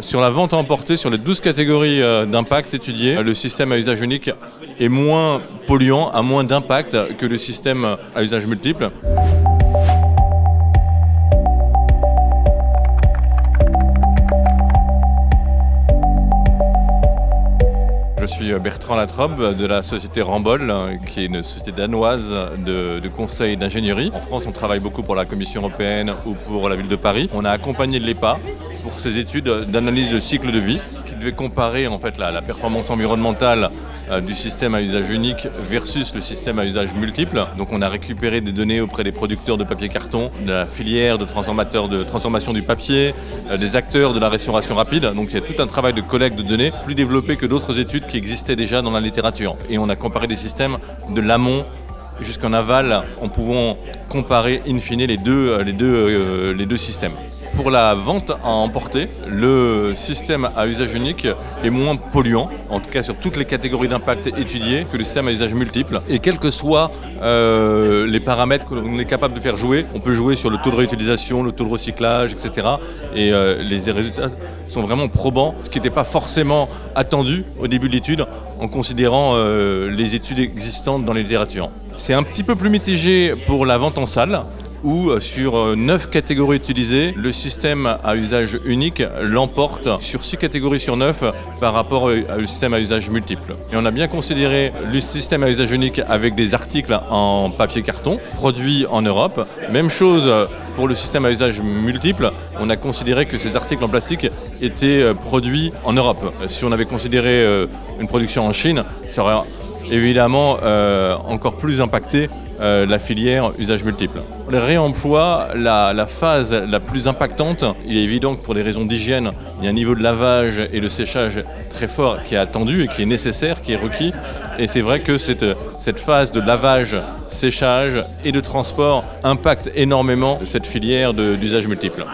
Sur la vente à emporter, sur les 12 catégories d'impact étudiées, le système à usage unique est moins polluant, a moins d'impact que le système à usage multiple. Je suis Bertrand Latrobe de la société Ramboll, qui est une société danoise de conseil d'ingénierie. En France, on travaille beaucoup pour la Commission européenne ou pour la ville de Paris. On a accompagné l'EPA pour ses études d'analyse de cycle de vie, qui devait comparer en fait la performance environnementale du système à usage unique versus le système à usage multiple. Donc on a récupéré des données auprès des producteurs de papier carton, de la filière de transformateurs de transformation du papier, des acteurs de la restauration rapide. Donc il y a tout un travail de collecte de données plus développé que d'autres études qui existaient déjà dans la littérature. Et on a comparé des systèmes de l'amont jusqu'en aval en pouvant comparer in fine les deux systèmes. Pour la vente à emporter, le système à usage unique est moins polluant, en tout cas sur toutes les catégories d'impact étudiées, que le système à usage multiple. Et quels que soient les paramètres qu'on est capable de faire jouer, on peut jouer sur le taux de réutilisation, le taux de recyclage, etc. Et les résultats sont vraiment probants, ce qui n'était pas forcément attendu au début de l'étude en considérant les études existantes dans la littérature. C'est un petit peu plus mitigé pour la vente en salle, où sur 9 catégories utilisées, le système à usage unique l'emporte sur 6 catégories sur 9 par rapport au système à usage multiple. Et on a bien considéré le système à usage unique avec des articles en papier carton produits en Europe. Même chose pour le système à usage multiple, on a considéré que ces articles en plastique étaient produits en Europe. Si on avait considéré une production en Chine, ça aurait évidemment encore plus impacté la filière usage multiple. Le réemploi, la phase la plus impactante, il est évident que pour des raisons d'hygiène, il y a un niveau de lavage et de séchage très fort qui est attendu et qui est nécessaire, qui est requis. Et c'est vrai que cette phase de lavage, séchage et de transport impacte énormément cette filière d'usage multiple.